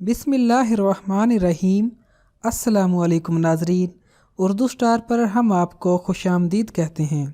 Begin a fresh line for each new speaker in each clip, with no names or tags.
बिस्मिल्लाहिर्रहमानिर्रहीम। अस्सलामुअलैकुम नाज़रीन, उर्दू स्टार पर हम आपको खुशामदीद कहते हैं।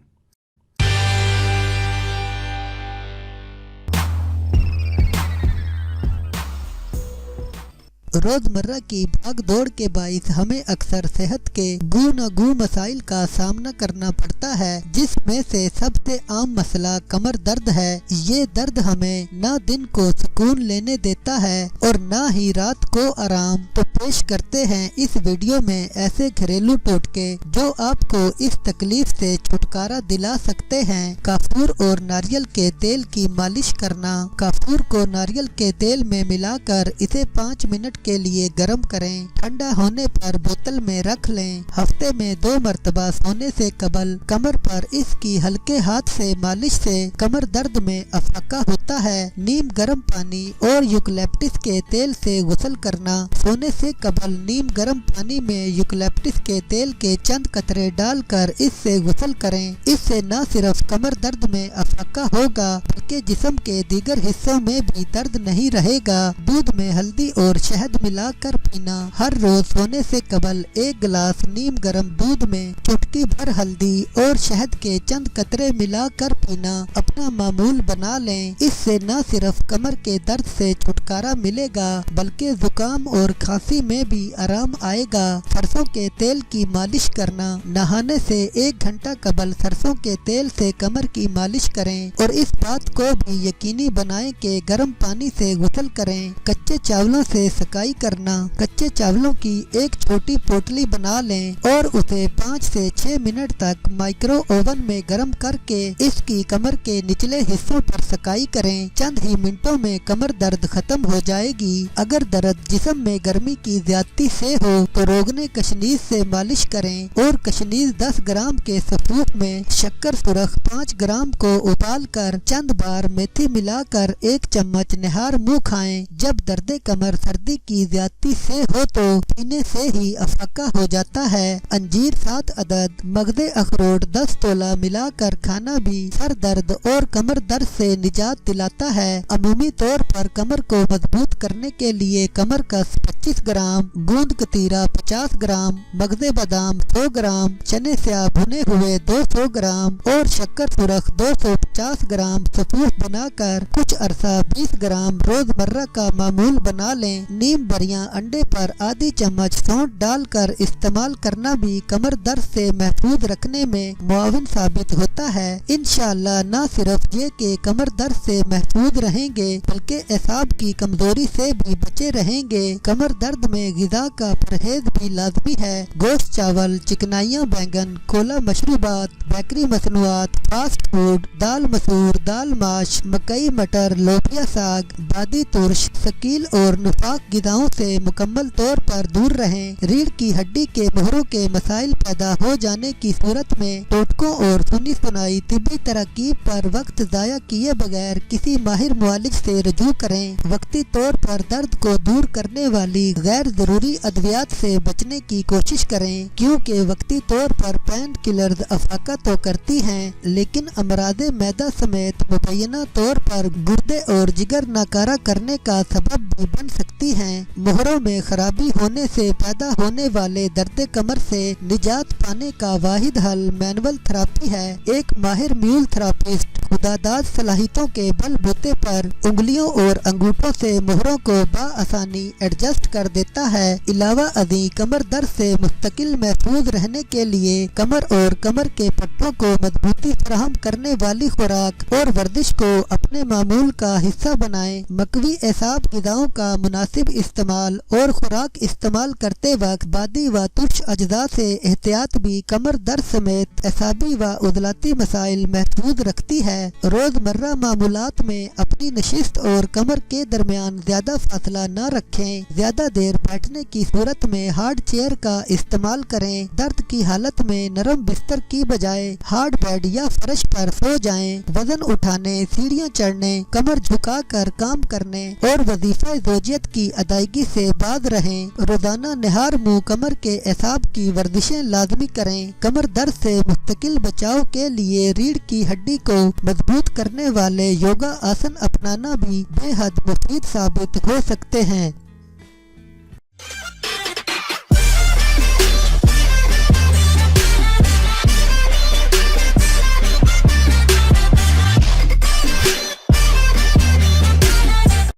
रोज़मर्रा की भाग दौड़ के बाइस हमें अक्सर सेहत के गू न गू मसाइल का सामना करना पड़ता है, जिसमें से सबसे आम मसला कमर दर्द है। ये दर्द हमें ना दिन को सुकून लेने देता है और ना ही रात को आराम। तो पेश करते हैं इस वीडियो में ऐसे घरेलू टोटके जो आपको इस तकलीफ से छुटकारा दिला सकते हैं। काफूर और नारियल के तेल की मालिश करना। काफूर को नारियल के तेल में मिलाकर इसे 5 मिनट के लिए गर्म करें। ठंडा होने पर बोतल में रख लें। हफ्ते में 2 मरतबा सोने से कबल कमर पर इसकी हल्के हाथ से मालिश से कमर दर्द में अफाका होता है। नीम गर्म पानी और यूकलिप्टस के तेल से गुस्ल करना। सोने से कबल नीम गर्म पानी में यूकलिप्टस के तेल के चंद कतरे डालकर इससे गुस्ल करें। इससे न सिर्फ कमर दर्द में अफाका होगा बल्कि जिस्म के दीगर हिस्सों में भी दर्द नहीं रहेगा। दूध में हल्दी और शहद मिलाकर पीना। हर रोज सोने से कबल 1 गिलास नीम गर्म दूध में चुटकी भर हल्दी और शहद के चंद कतरे मिलाकर पीना अपना मामूल बना लें। इससे न सिर्फ कमर के दर्द से छुटकारा मिलेगा बल्कि जुकाम और खांसी में भी आराम आएगा। सरसों के तेल की मालिश करना। नहाने से 1 घंटा कबल सरसों के तेल से कमर की मालिश करें और इस बात को भी यकीनी बनाएं कि गर्म पानी से गुस्ल करें। कच्चे चावलों से सकाई करना। कच्चे चावलों की एक छोटी पोटली बना लें और उसे 5 से 6 मिनट तक माइक्रो ओवन में गर्म करके इसकी कमर के निचले हिस्सों पर सकाई करें। चंद ही मिनटों में कमर दर्द खत्म हो जाएगी। अगर दर्द जिस्म में गर्मी की ज्यादती से हो तो रोगने कशनीज से मालिश करें और कशनीज 10 ग्राम के सफूफ में शक्कर सुरख 5 ग्राम को उबाल कर चंद बार मेथी मिलाकर 1 चम्मच निहार मुंह खाएं। जब दर्द कमर सर्दी की ज्यादती से हो तो पीने से ही अफाका हो जाता है। अंजीर 7 अदद, मगज़े अखरोट 10 तोला मिलाकर खाना भी सर दर्द और कमर दर्द से निजात दिलाता है। अमूमी तौर पर कमर को मजबूत करने के लिए कमर कस 25 ग्राम, गूंद कतीरा 50 ग्राम, मगज़े बादाम 100 ग्राम, चने स्याह भुने हुए 200 ग्राम और शक्कर सुरख 250 ग्राम सफूफ बनाकर कुछ अरसा 20 ग्राम रोजमर्रा का मामूल बना लें। नीम बरियां अंडे पर आधी चम्मच सौंठ डालकर इस्तेमाल करना भी कमर दर्द से महफूज रखने में मुआविन साबित होता है। इंशाअल्लाह न सिर्फ ये कि कमर दर्द से महफूज रहेंगे बल्कि एसाब की कमजोरी से भी बचे रहेंगे। कमर दर्द में गिजा का परहेज भी लाजमी है। गोश्त, चावल, चिकनाइयाँ, बैंगन, कोला मशरूबात, बेकरी मसनूआत, फास्ट फूड, दाल मसूर, दाल माश, मकई, मटर, लोबिया साग, बादी तुर्श, शकील और नुफाक गिदाओं से मुकम्मल तौर पर दूर रहें। रीढ़ की हड्डी के मोहरों के मसाइल पैदा हो जाने की सूरत में टोटकों और सुनी सुनाई तिब्बी तरकीब पर वक्त जाया किए बगैर किसी माहिर मुआलिज से रजू करें। वक्ती तौर पर दर्द को दूर करने वाली गैर जरूरी अद्वियात से बचने की कोशिश करें, क्योंकि वक्ती तौर पर पेन किलर्स अफाका तो करती हैं लेकिन अमरादे मैदा समेत मुबैना तौर पर गुर्दे और जिगर नाकारा करने का सबब भी बन सकती हैं। मोहरों में खराबी होने से पैदा होने वाले दर्द कमर से निजात पाने का वाहिद हल मैनुअल थेरेपी है। एक माहिर म्यूल थेरापिस्ट खुदादाद सलाहियतों के बलबूते पर उंगलियों और अंगूठों से मोहरों को बाआसानी एडजस्ट कर देता है। इलावा अदी कमर दर्द से मुस्तकिल महफूज रहने के लिए कमर और कमर के पट्टों को मजबूती फराहम करने वाली खुराक और वर्जिश को अपने मामूल का हिस्सा बनाएं। मकवी एसाब गिदाओं का मुनासिब इस्तेमाल और खुराक इस्तेमाल करते वक्त बादी व तुर्श अज्जा से एहतियात भी कमर दर्द समेत एसाबी व उजलाती मसाइल महफूज रखती है। रोजमर्रा मामूलात में अपनी नशिस्त और कमर के दरमियान ज्यादा फासला न रखें। ज्यादा देर बैठने की सूरत में हार्ड चेयर का इस्तेमाल करें। दर्द की हालत में नरम बिस्तर की बजाय हार्ड बेड या फर्श पर सो जाएं। वजन उठाने, सीढ़ियाँ चढ़ने, कमर झुका कर काम करने और वजीफा ज़ौजियत की अदायगी से बाज रहें। रोजाना निहार मुंह कमर के एसाब की वर्जिशें लाजमी करें। कमर दर्द से मुस्तकिल बचाव के लिए रीढ़ की हड्डी को मजबूत करने वाले योगा आसन अपनाना भी बेहद मुफीद साबित हो सकते हैं।